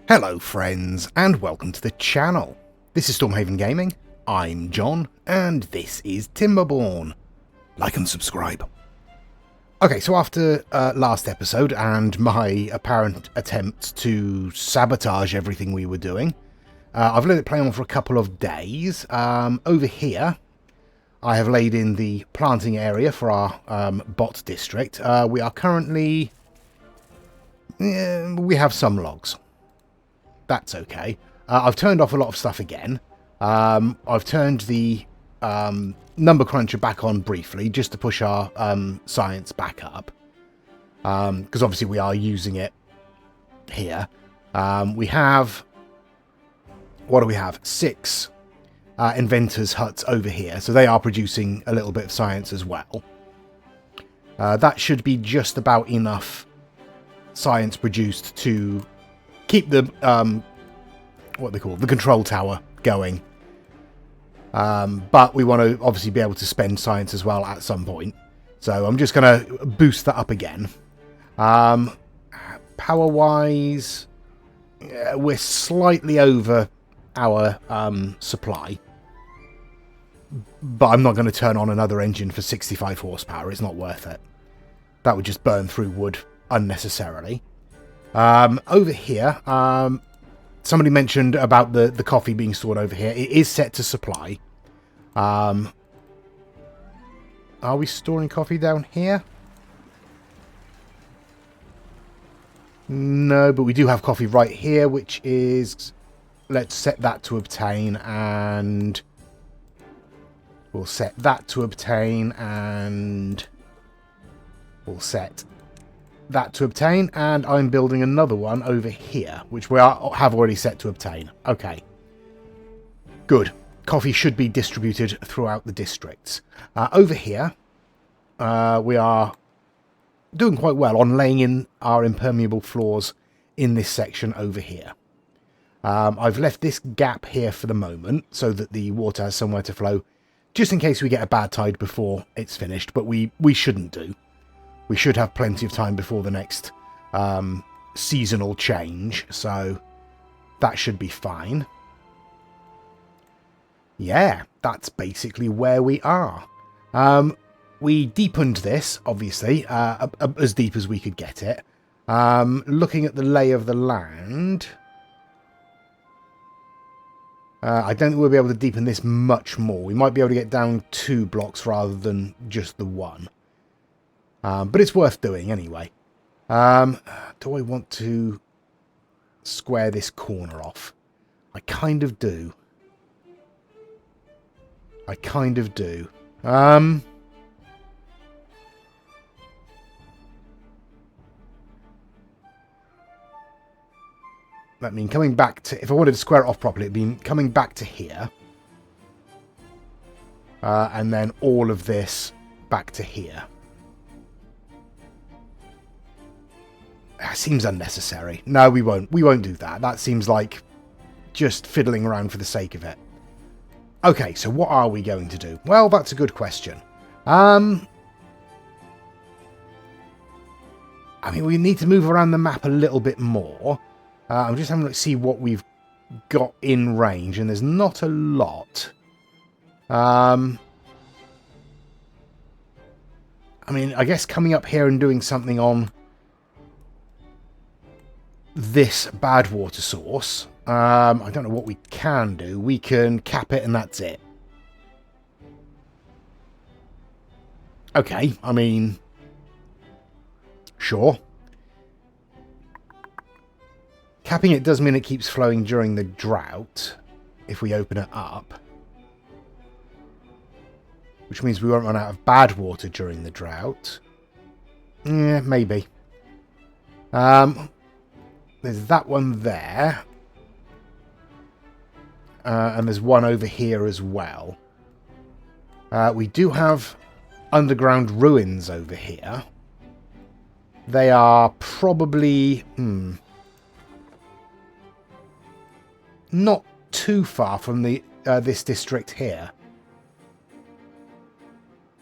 Hello friends, and welcome to the channel. This is Stormhaven Gaming, I'm John, and this is Timberborn. Like and subscribe. Okay, so after last episode and my apparent attempt to sabotage everything we were doing, I've let it play on for a couple of days. Over here, I have laid in the planting area for our bot district. We are currently... we have some logs. That's okay. I've turned off a lot of stuff again. I've turned the number cruncher back on briefly just to push our science back up. Because obviously we are using it here. We have... what do we have? 6 inventors' huts over here. So they are producing a little bit of science as well. That should be just about enough science produced to keep the what they call the control tower going, but we want to obviously be able to spend science as well at some point, so I'm just going to boost that up again. Power wise, we're slightly over our supply, but I'm not going to turn on another engine for 65 horsepower. It's not worth it. That would just burn through wood unnecessarily. Over here, somebody mentioned about the coffee being stored over here. It is set to supply. Are we storing coffee down here? No, but we do have coffee right here, which is... let's set that to obtain, and... we'll set that to obtain, and... we'll set... that to obtain, and I'm building another one over here, which we have already set to obtain. Okay. Good. Coffee should be distributed throughout the districts. Over here, we are doing quite well on laying in our impermeable floors in this section over here. I've left this gap here for the moment, so that the water has somewhere to flow, just in case we get a bad tide before it's finished, but we shouldn't do. We should have plenty of time before the next seasonal change, so that should be fine. Yeah, that's basically where we are. We deepened this, obviously, as deep as we could get it. Looking at the lay of the land... I don't think we'll be able to deepen this much more. We might be able to get down 2 blocks rather than just the 1. But it's worth doing anyway. Do I want to square this corner off? I kind of do. I kind of do. I mean, coming back to... if I wanted to square it off properly, it'd be coming back to here. And then all of this back to here. Seems unnecessary. No, we won't. We won't do that. That seems like just fiddling around for the sake of it. Okay, so what are we going to do? Well, that's a good question. I mean, we need to move around the map a little bit more. I'm just having a look to see what we've got in range, and there's not a lot. I mean, I guess coming up here and doing something on this bad water source. I don't know what we can do. We can cap it and that's it. Okay, I mean, sure. Capping it does mean it keeps flowing during the drought if we open it up. Which means we won't run out of bad water during the drought. Yeah, maybe. There's that one there. And there's one over here as well. We do have underground ruins over here. They are probably... not too far from the this district here.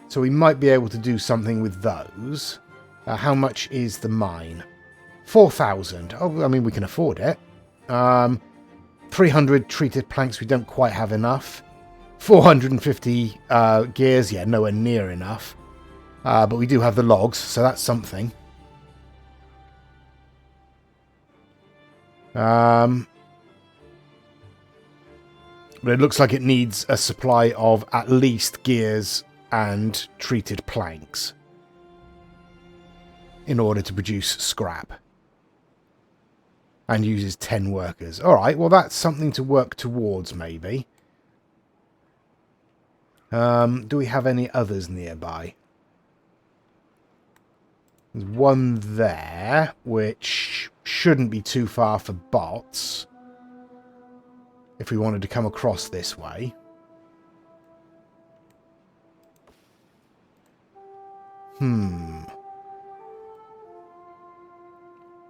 So we might be able to do something with those. How much is the mine? 4,000. Oh, I mean, we can afford it. 300 treated planks, we don't quite have enough. 450 gears, yeah, nowhere near enough. But we do have the logs, so that's something. But it looks like it needs a supply of at least gears and treated planks in order to produce scrap. And uses 10 workers. Alright, well that's something to work towards, maybe. Do we have any others nearby? There's one there, which shouldn't be too far for bots. If we wanted to come across this way.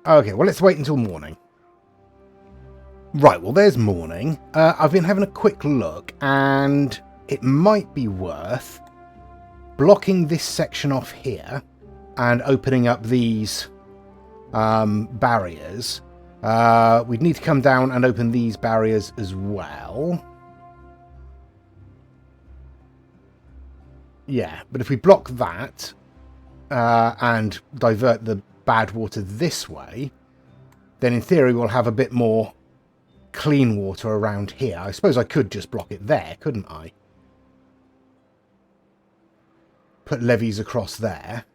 Okay, well let's wait until morning. Right, well there's morning. I've been having a quick look, and it might be worth blocking this section off here and opening up these barriers. We'd need to come down and open these barriers as well. Yeah, but if we block that and divert the bad water this way, then in theory we'll have a bit more clean water around here. I suppose I could just block it there, couldn't I? Put levees across there.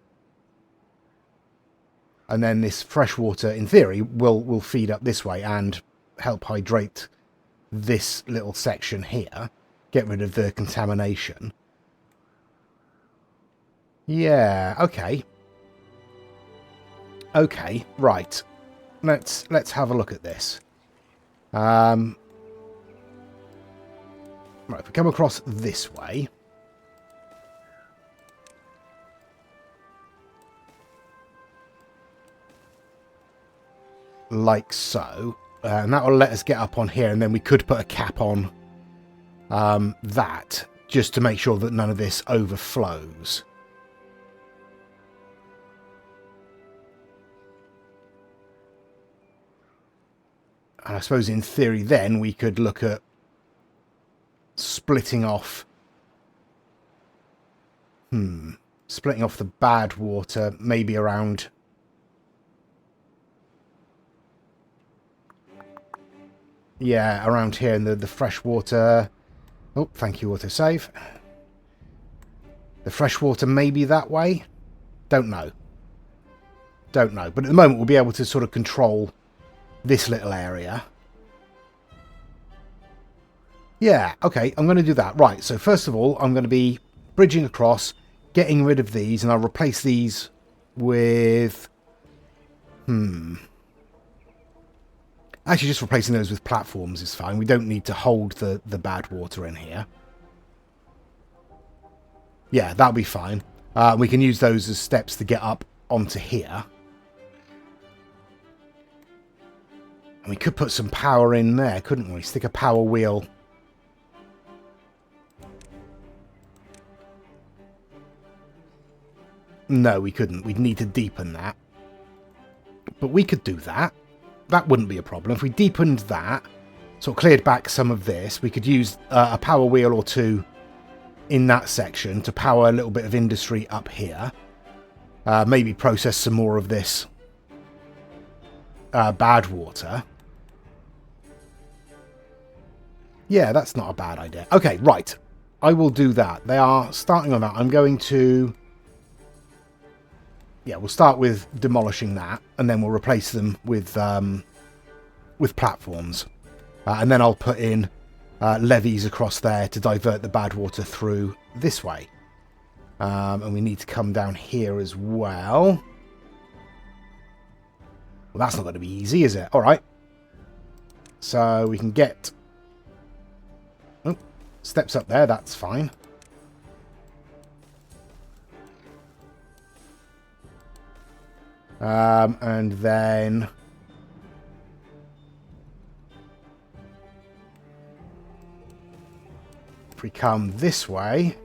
And then this fresh water, in theory, will feed up this way and help hydrate this little section here. Get rid of the contamination. Yeah, okay. Okay, right. Let's have a look at this. Right, if we come across this way. Like so. And that will let us get up on here, and then we could put a cap on that, just to make sure that none of this overflows. And I suppose in theory then we could look at splitting off splitting off the bad water, maybe around around here, and the fresh water. Oh, thank you, autosave. The fresh water maybe that way? Don't know. Don't know. But at the moment we'll be able to sort of control this little area. Yeah, okay, I'm going to do that. Right, so first of all, I'm going to be bridging across, getting rid of these, and I'll replace these with... Actually, just replacing those with platforms is fine. We don't need to hold the bad water in here. Yeah, that'll be fine. We can use those as steps to get up onto here. And we could put some power in there, couldn't we? Stick a power wheel. No, we couldn't. We'd need to deepen that. But we could do that. That wouldn't be a problem. If we deepened that, sort of cleared back some of this, we could use a power wheel or two in that section to power a little bit of industry up here. Maybe process some more of this bad water. Yeah, that's not a bad idea. Okay, right. I will do that. They are starting on that. I'm going to... Yeah, we'll start with demolishing that, and then we'll replace them with platforms. And then I'll put in levees across there to divert the bad water through this way. And we need to come down here as well. Well, that's not going to be easy, is it? All right. So we can get... Oh, steps up there, that's fine. And then... If we come this way...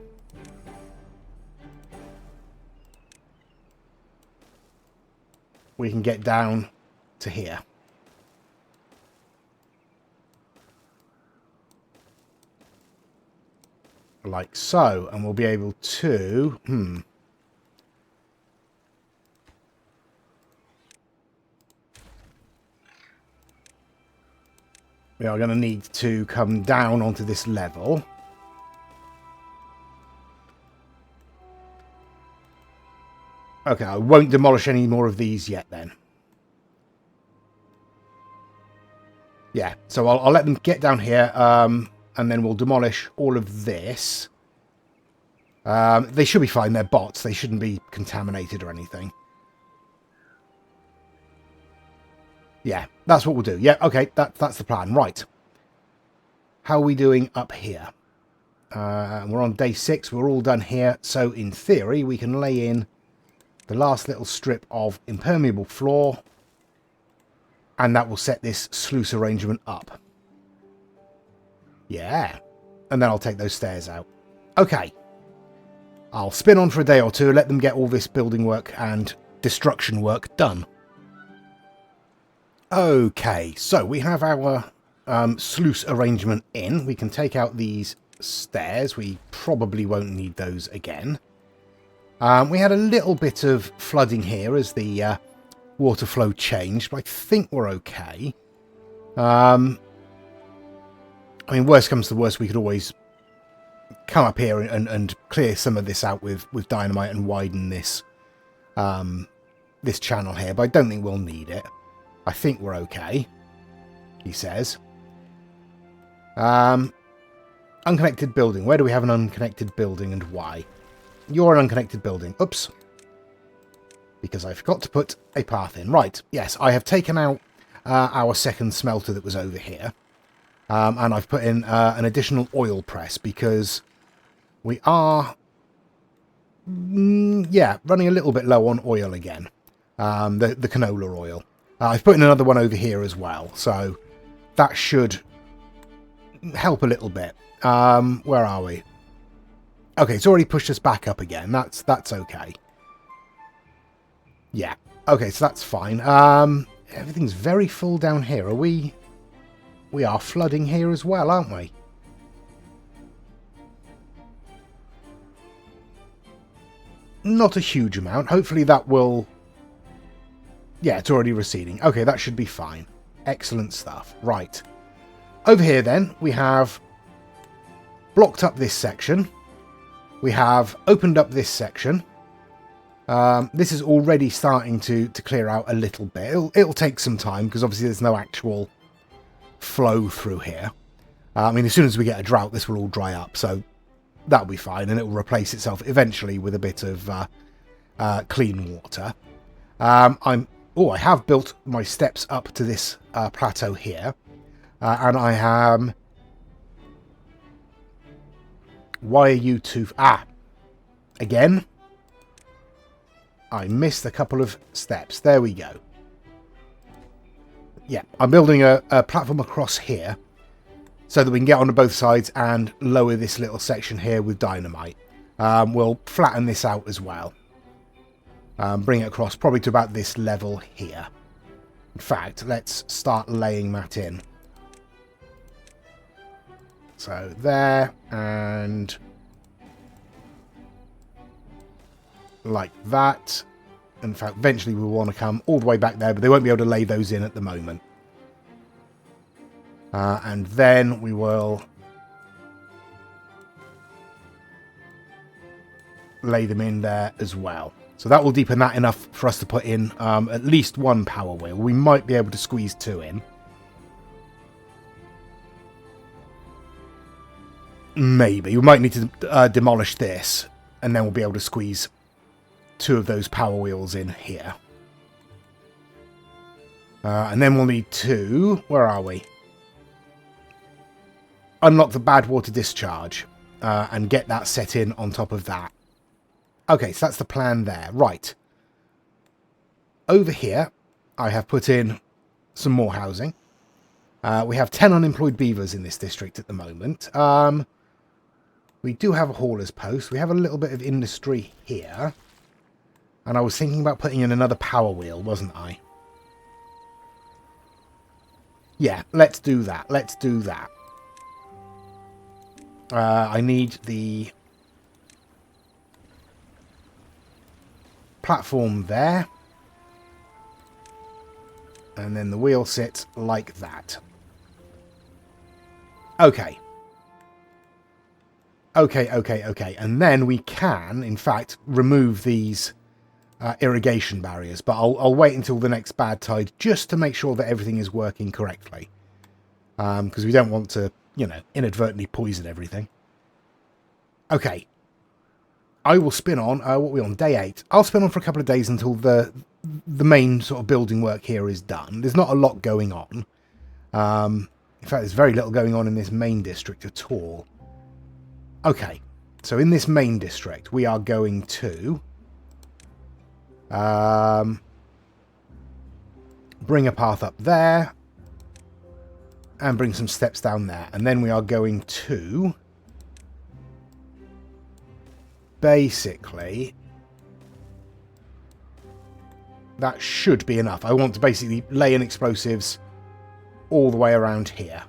We can get down to here. like so. And we'll be able to... We are going to need to come down onto this level. Okay, I won't demolish any more of these yet then. Yeah, so I'll let them get down here, and then we'll demolish all of this. They should be fine, they're bots. They shouldn't be contaminated or anything. Yeah, that's what we'll do. Yeah, okay, that's the plan. Right. How are we doing up here? We're on day 6. We're all done here. So, in theory, we can lay in the last little strip of impermeable floor. And that will set this sluice arrangement up. Yeah. And then I'll take those stairs out. Okay. I'll spin on for a day or two, let them get all this building work and destruction work done. Okay, so we have our sluice arrangement in. We can take out these stairs. We probably won't need those again. We had a little bit of flooding here as the water flow changed, but I think we're okay. I mean, worst comes to worst, we could always come up here and clear some of this out with dynamite and widen this this channel here, but I don't think we'll need it. I think we're okay, he says. Unconnected building. Where do we have an unconnected building and why? You're an unconnected building. Oops. Because I forgot to put a path in. Right, yes, I have taken out our second smelter that was over here. And I've put in an additional oil press because we are, yeah, running a little bit low on oil again. The canola oil. I've put in another one over here as well, so that should help a little bit. Where are we? Okay, it's already pushed us back up again. That's okay. Yeah. Okay, so that's fine. Everything's very full down here. Are we? We are flooding here as well, aren't we? Not a huge amount. Hopefully that will... Yeah, it's already receding. Okay, that should be fine. Excellent stuff. Right. Over here then, we have blocked up this section. We have opened up this section. This is already starting to clear out a little bit. It'll take some time because obviously there's no actual flow through here. I mean, as soon as we get a drought, this will all dry up. So that'll be fine and it will replace itself eventually with a bit of clean water. I have built my steps up to this plateau here. And I am... Why are you two... Again. I missed a couple of steps. There we go. Yeah, I'm building a platform across here so that we can get onto both sides and lower this little section here with dynamite. We'll flatten this out as well. Bring it across probably to about this level here. In fact, let's start laying that in. So there, and like that. In fact, eventually we'll want to come all the way back there, but they won't be able to lay those in at the moment. And then we will lay them in there as well. So that will deepen that enough for us to put in at least one power wheel. We might be able to squeeze 2 in. Maybe. We might need to demolish this, and then we'll be able to squeeze 2 of those power wheels in here. And then we'll need 2. Where are we? Unlock the bad water discharge and get that set in on top of that. Okay, so that's the plan there. Right. Over here, I have put in some more housing. We have 10 unemployed beavers in this district at the moment. We do have a hauler's post. We have a little bit of industry here. And I was thinking about putting in another power wheel, wasn't I? Yeah, let's do that. Let's do that. I need the platform there. And then the wheel sits like that. Okay. Okay. And then we can, in fact, remove these irrigation barriers. But I'll wait until the next bad tide just to make sure that everything is working correctly. Because we don't want to, inadvertently poison everything. Okay. I will spin on, what are we on? Day 8. I'll spin on for a couple of days until the main sort of building work here is done. There's not a lot going on. In fact, there's very little going on in this main district at all. Okay, so in this main district, we are going to bring a path up there and bring some steps down there. And then we are going to basically, that should be enough. I want to basically lay in explosives all the way around here.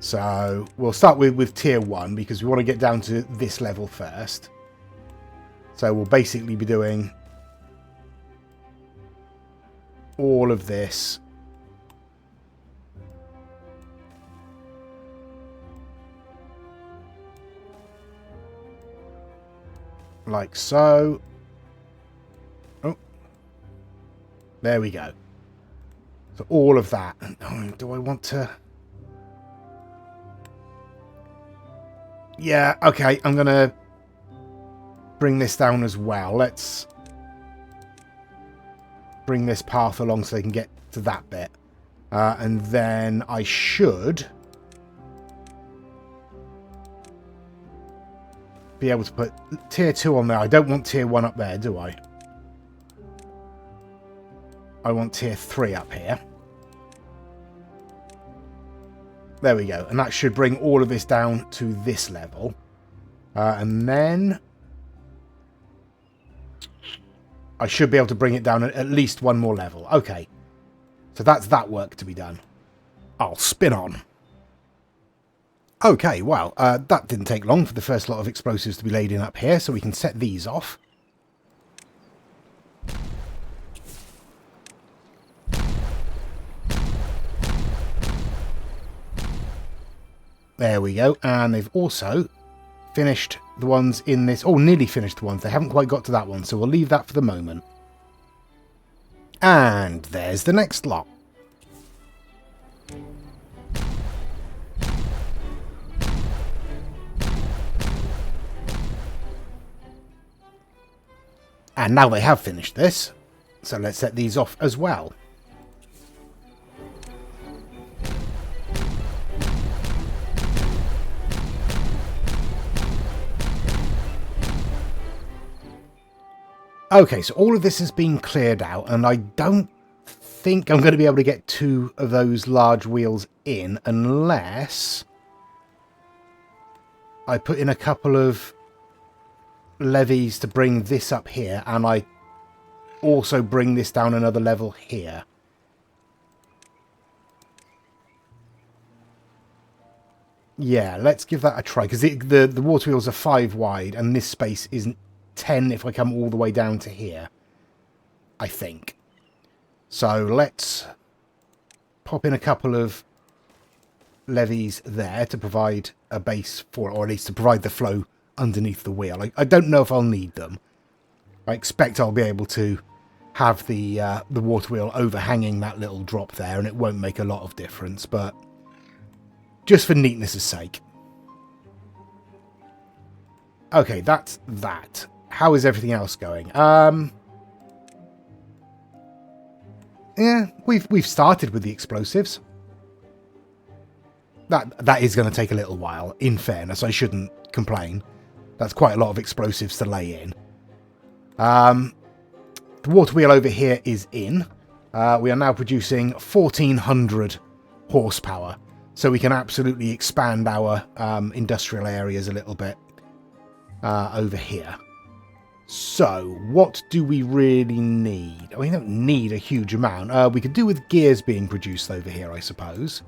So we'll start with tier 1 because we want to get down to this level first. So we'll basically be doing all of this. Like so. Oh. There we go. So all of that. Oh, do I want to... Yeah, okay, I'm going to bring this down as well. Let's bring this path along so they can get to that bit. And then I should be able to put tier 2 on there. I don't want tier 1 up there, do I? I want tier 3 up here. There we go. And that should bring all of this down to this level. And then I should be able to bring it down at least one more level. Okay. So that's that work to be done. I'll spin on. Okay, well, that didn't take long for the first lot of explosives to be laid in up here, so we can set these off. There we go, and they've also finished the ones in this... Oh, nearly finished the ones. They haven't quite got to that one, so we'll leave that for the moment. And there's the next lot. And now they have finished this, so let's set these off as well. Okay, so all of this has been cleared out, and I don't think I'm going to be able to get 2 of those large wheels in unless I put in a couple of levies to bring this up here, and I also bring this down another level here. Yeah, let's give that a try, because the water wheels are 5 wide, and this space isn't 10 if I come all the way down to here, I think. So let's pop in a couple of levies there to provide a base for it, or at least to provide the flow underneath the wheel. I don't know if I'll need them. I expect I'll be able to have the water wheel overhanging that little drop there, and it won't make a lot of difference, but just for neatness' sake. Okay, that's that. How is everything else going? Yeah, we've started with the explosives. That is going to take a little while. In fairness, I shouldn't complain. That's quite a lot of explosives to lay in. The water wheel over here is in. We are now producing 1400 horsepower, so we can absolutely expand our industrial areas a little bit over here. So, what do we really need? We don't need a huge amount. We could do with gears being produced over here, I suppose.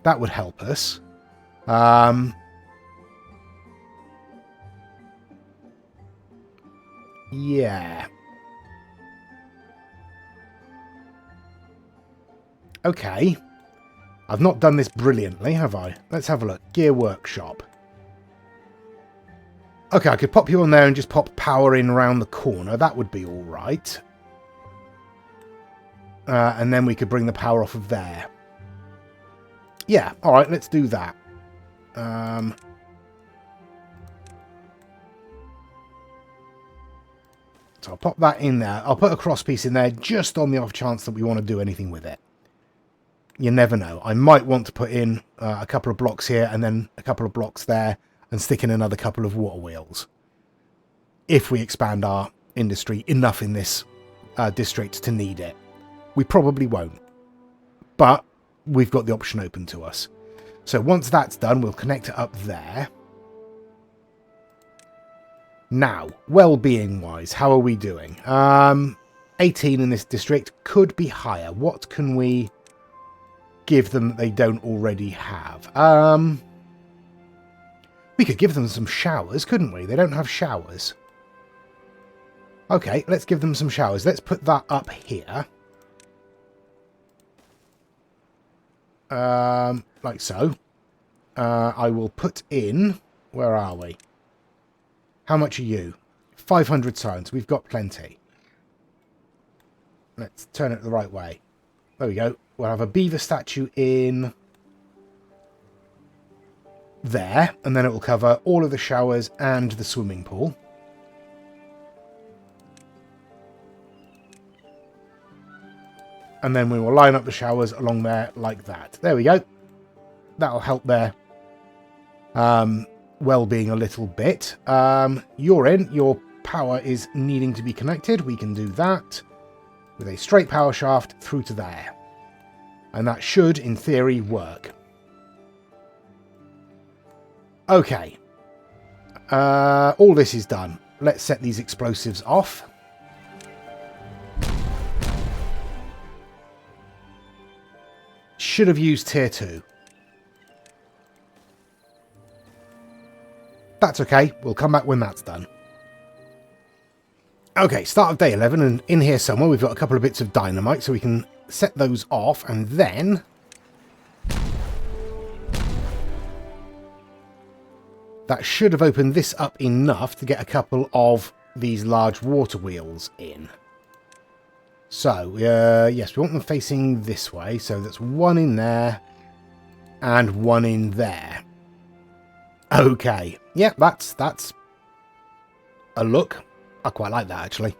That would help us. Yeah. Okay. I've not done this brilliantly, have I? Let's have a look. Gear workshop. Okay, I could pop you on there and just pop power in around the corner. That would be all right. And then we could bring the power off of there. Yeah, all right, let's do that. So I'll pop that in there. I'll put a cross piece in there just on the off chance that we want to do anything with it. You never know. I might want to put in a couple of blocks here and then a couple of blocks there and stick in another couple of water wheels. If we expand our industry enough in this district to need it. We probably won't. But we've got the option open to us. So once that's done, we'll connect it up there. Now, well-being wise, how are we doing? 18 in this district, could be higher. What can we give them that they don't already have? We could give them some showers, couldn't we? They don't have showers. Okay, let's give them some showers. Let's put that up here. Like so. I will put in... Where are we? How much are you? 500 science. We've got plenty. Let's turn it the right way. There we go. We'll have a beaver statue in there. And then it will cover all of the showers and the swimming pool. And then we will line up the showers along there like that. There we go. That'll help their well-being a little bit. You're in. Your power is needing to be connected. We can do that with a straight power shaft through to there. And that should, in theory, work. Okay. All this is done. Let's set these explosives off. Should have used tier 2. That's okay. We'll come back when that's done. Okay, start of day 11, and in here somewhere we've got a couple of bits of dynamite, so we can set those off, and then that should have opened this up enough to get a couple of these large water wheels in. So, yes, we want them facing this way, so that's one in there and one in there. Okay, yeah, that's a look. I quite like that, actually.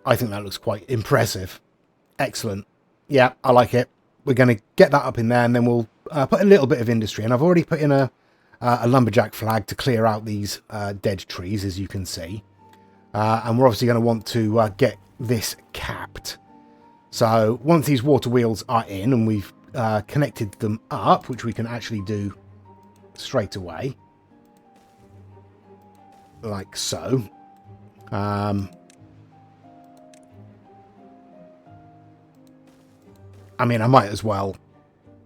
I think that looks quite impressive. Excellent. Yeah, I like it. We're going to get that up in there, and then we'll put a little bit of industry. And I've already put in a lumberjack flag to clear out these dead trees, as you can see. And we're obviously going to want to get this capped. So once these water wheels are in, and we've connected them up, which we can actually do straight away, like so. I mean, I might as well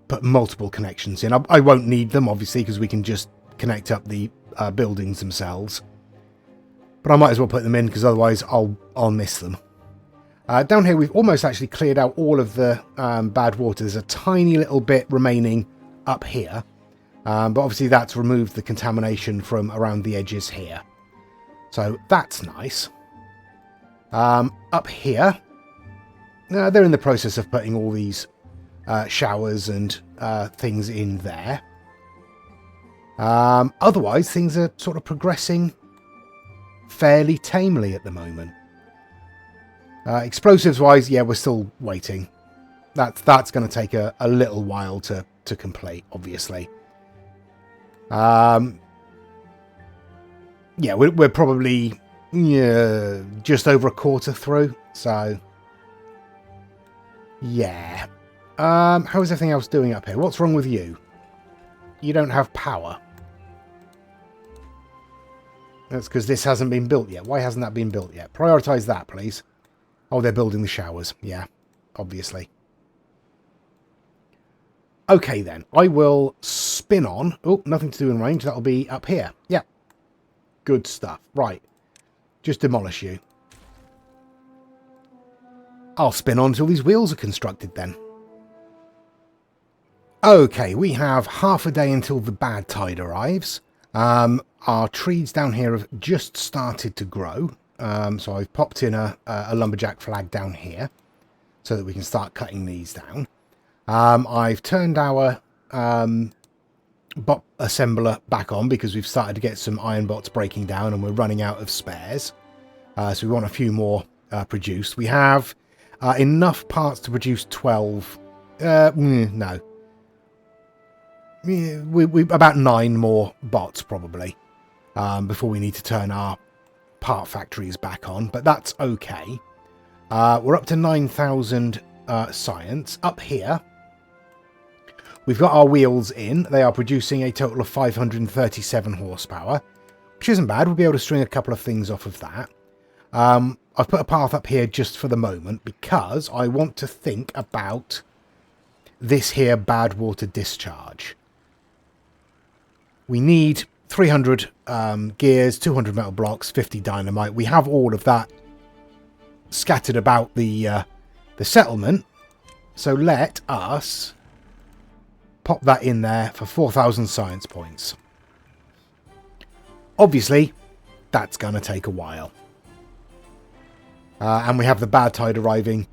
put multiple connections in. I won't need them, obviously, because we can just connect up the buildings themselves. But I might as well put them in, because otherwise I'll miss them. Down here, we've almost actually cleared out all of the bad water. There's a tiny little bit remaining up here. But obviously that's removed the contamination from around the edges here. So that's nice. Up here, they're in the process of putting all these showers and things in there. Otherwise, things are sort of progressing fairly tamely at the moment. Explosives-wise, yeah, we're still waiting. That's going to take a little while to complete, obviously. Yeah, we're probably just over a quarter through, so yeah. How is everything else doing up here? What's wrong with you? You don't have power. That's because this hasn't been built yet. Why hasn't that been built yet? Prioritise that, please. Oh, they're building the showers. Yeah, obviously. Okay then, I will spin on. Oh, nothing to do in range. That'll be up here. Yeah. Good stuff. Right. Just demolish you. I'll spin on until these wheels are constructed then. Okay, we have half a day until the bad tide arrives. Our trees down here have just started to grow. So I've popped in a lumberjack flag down here so that we can start cutting these down. I've turned our bot assembler back on because we've started to get some iron bots breaking down and we're running out of spares. So we want a few more produced. We have enough parts to produce 12. No. We about 9 more bots probably before we need to turn our part factories back on, but that's okay. We're up to 9,000 science. Up here, we've got our wheels in. They are producing a total of 537 horsepower, which isn't bad. We'll be able to string a couple of things off of that. I've put a path up here just for the moment because I want to think about this here bad water discharge. We need 300 gears, 200 metal blocks, 50 dynamite. We have all of that scattered about the settlement. So let us pop that in there for 4,000 science points. Obviously, that's going to take a while. And we have the bad tide arriving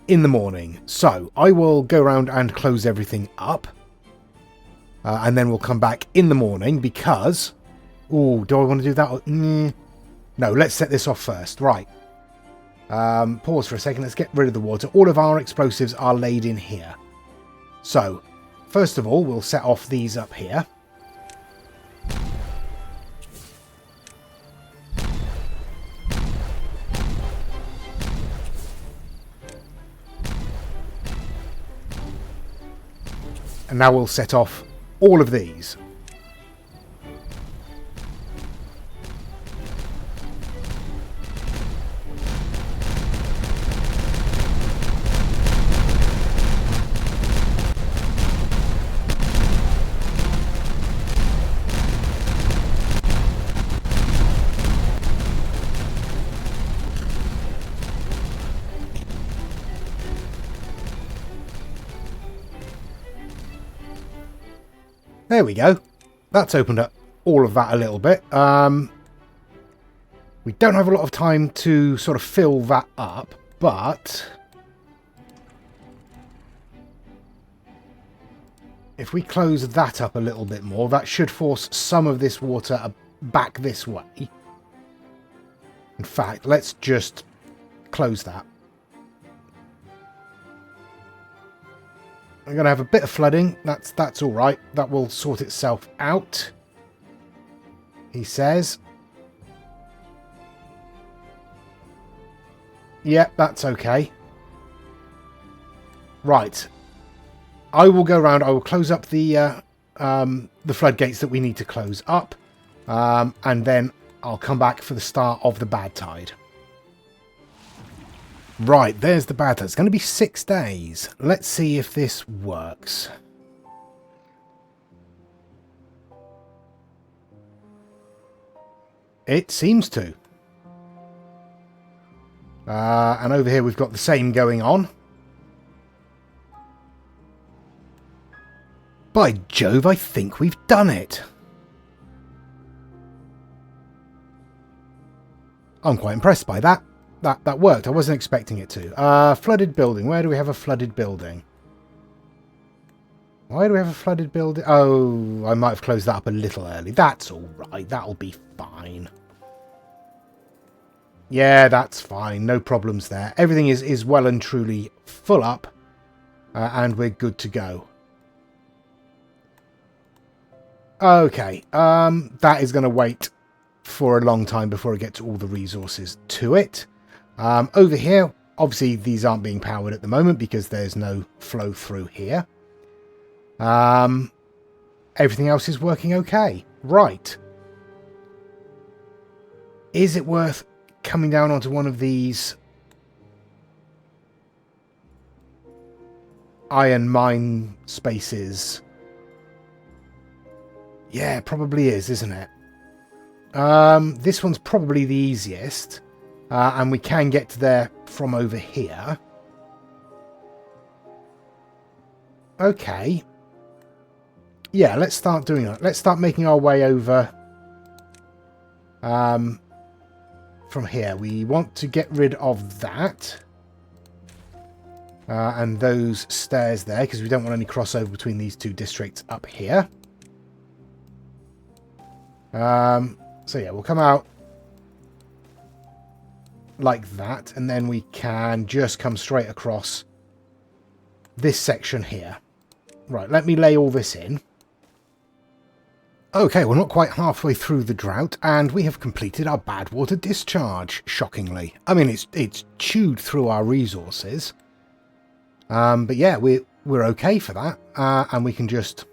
in the morning. So I will go around and close everything up. And then we'll come back in the morning because... Oh, do I want to do that? No, let's set this off first. Right. Pause for a second. Let's get rid of the water. All of our explosives are laid in here. So, first of all, we'll set off these up here. And now we'll set off all of these. There we go. That's opened up all of that a little bit. We don't have a lot of time to sort of fill that up, but if we close that up a little bit more, that should force some of this water back this way. In fact, let's just close that. We're going to have a bit of flooding. That's all right. That will sort itself out, he says. Yep, that's okay. Right. I will go around. I will close up the floodgates that we need to close up. And then I'll come back for the start of the bad tide. Right, there's the bad tide. It's going to be 6 days. Let's see if this works. It seems to. And over here we've got the same going on. By Jove, I think we've done it. I'm quite impressed by that. That worked. I wasn't expecting it to. Flooded building. Where do we have a flooded building? Why do we have a flooded building? Oh, I might have closed that up a little early. That's all right. That'll be fine. Yeah, that's fine. No problems there. Everything is well and truly full up. And we're good to go. Okay. That is going to wait for a long time before it gets all the resources to it. Over here, obviously these aren't being powered at the moment because there's no flow through here. Everything else is working okay. Right. Is it worth coming down onto one of these? iron mine spaces. Yeah, probably is, isn't it? This one's probably the easiest. And we can get to there from over here. Okay. Yeah, let's start doing that. Let's start making our way over from here. We want to get rid of that. And those stairs there, because we don't want any crossover between these two districts up here. So yeah, we'll come out like that, and then we can just come straight across this section here. Right, let me lay all this in. Okay, we're not quite halfway through the drought, and we have completed our bad water discharge, shockingly. I mean, it's chewed through our resources. But yeah, we're okay for that, and we can just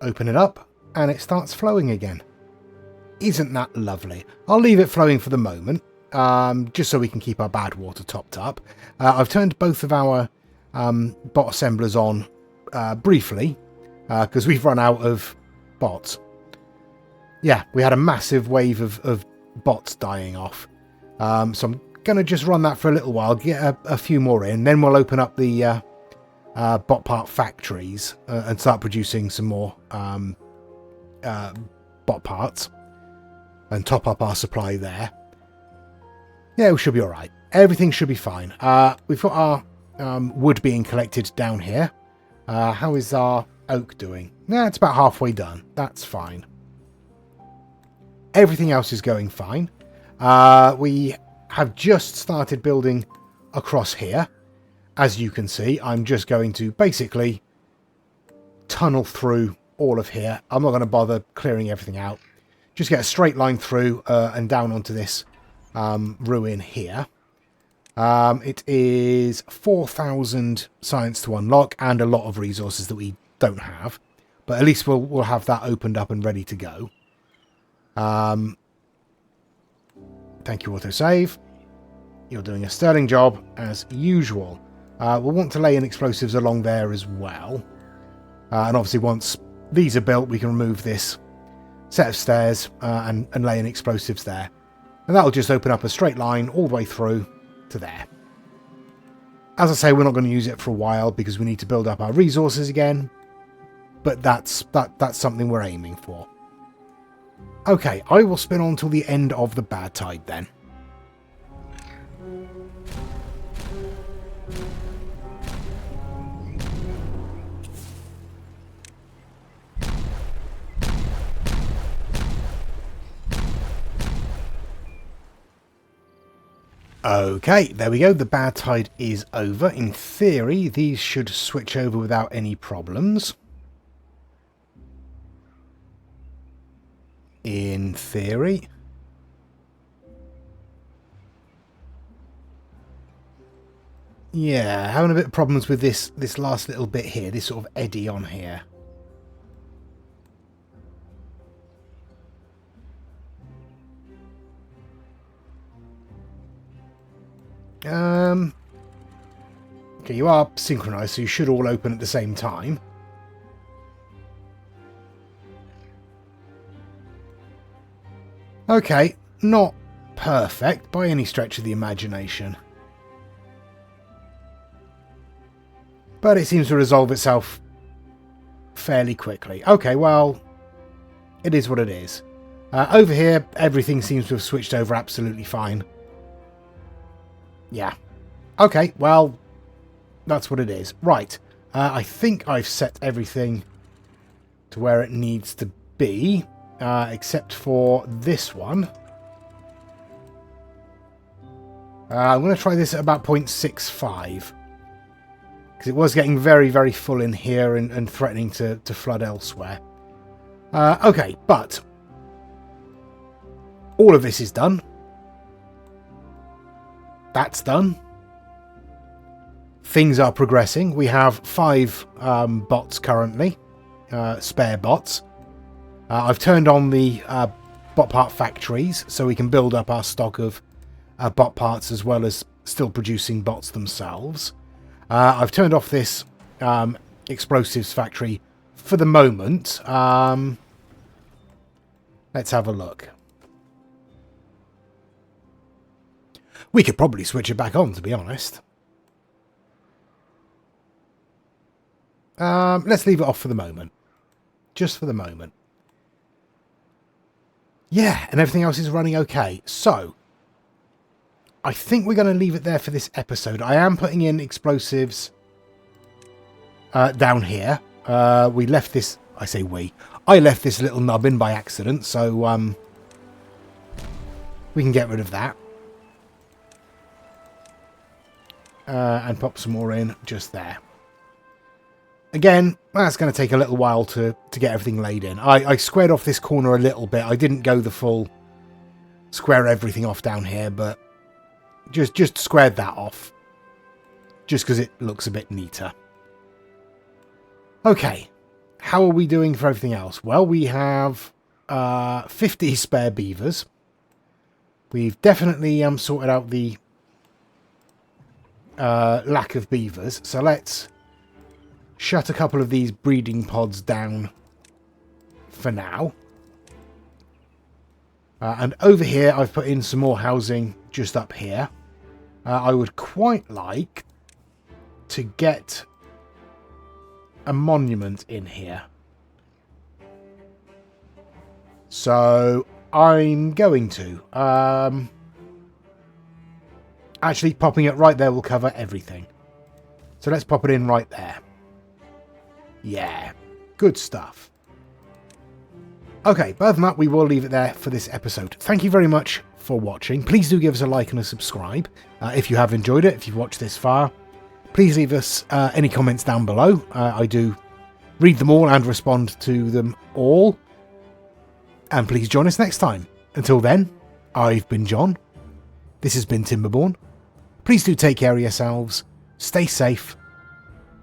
open it up, and it starts flowing again. Isn't that lovely? I'll leave it flowing for the moment, just so we can keep our bad water topped up. I've turned both of our bot assemblers on briefly, because we've run out of bots. Yeah, we had a massive wave of bots dying off. So I'm going to just run that for a little while, get a few more in, then we'll open up the bot part factories and start producing some more bot parts and top up our supply there. Yeah, we should be alright. Everything should be fine. We've got our wood being collected down here. How is our oak doing? Yeah, it's about halfway done. That's fine. Everything else is going fine. We have just started building across here. As you can see, I'm just going to basically tunnel through all of here. I'm not going to bother clearing everything out. Just get a straight line through and down onto this ruin here. It is 4,000 science to unlock and a lot of resources that we don't have. But at least we'll have that opened up and ready to go. Thank you, autosave. You're doing a sterling job as usual. We'll want to lay in explosives along there as well. And obviously once these are built, we can remove this set of stairs and lay in explosives there. And that'll just open up a straight line all the way through to there. As I say, we're not going to use it for a while because we need to build up our resources again. But that's something we're aiming for. Okay, I will spin on till the end of the bad tide then. Okay, there we go. The bad tide is over. In theory, these should switch over without any problems. In theory. Yeah, having a bit of problems with this last little bit here, this sort of eddy on here. Okay, you are synchronized, so you should all open at the same time. Okay, not perfect by any stretch of the imagination. But it seems to resolve itself fairly quickly. Okay, well, it is what it is. Over here, everything seems to have switched over absolutely fine. Yeah. Okay, well, that's what it is. Right. I think I've set everything to where it needs to be, except for this one. I'm going to try this at about 0.65. Because it was getting very, very full in here and threatening to flood elsewhere. Okay, but all of this is done. That's done. Things are progressing. We have 5 bots currently, spare bots. I've turned on the bot part factories so we can build up our stock of bot parts as well as still producing bots themselves. I've turned off this explosives factory for the moment. Let's have a look. We could probably switch it back on, to be honest. Let's leave it off for the moment. Just for the moment. Yeah, and everything else is running okay. So, I think we're going to leave it there for this episode. I am putting in explosives down here. We left this... I say we. I left this little nub in by accident, so we can get rid of that. And pop some more in just there. Again, that's going to take a little while to get everything laid in. I squared off this corner a little bit. I didn't go the full square everything off down here, but just squared that off. Just because it looks a bit neater. Okay. How are we doing for everything else? Well, we have 50 spare beavers. We've definitely sorted out the lack of beavers. So let's shut a couple of these breeding pods down for now. And over here, I've put in some more housing just up here. I would quite like to get a monument in here. So I'm going to. Actually, popping it right there will cover everything. So let's pop it in right there. Yeah, good stuff. Okay, but other than that, we will leave it there for this episode. Thank you very much for watching. Please do give us a like and a subscribe if you have enjoyed it, if you've watched this far. Please leave us any comments down below. I do read them all and respond to them all. And please join us next time. Until then, I've been John. This has been Timberborn. Please do take care of yourselves, stay safe,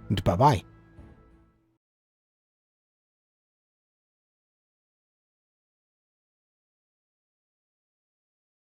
and bye-bye.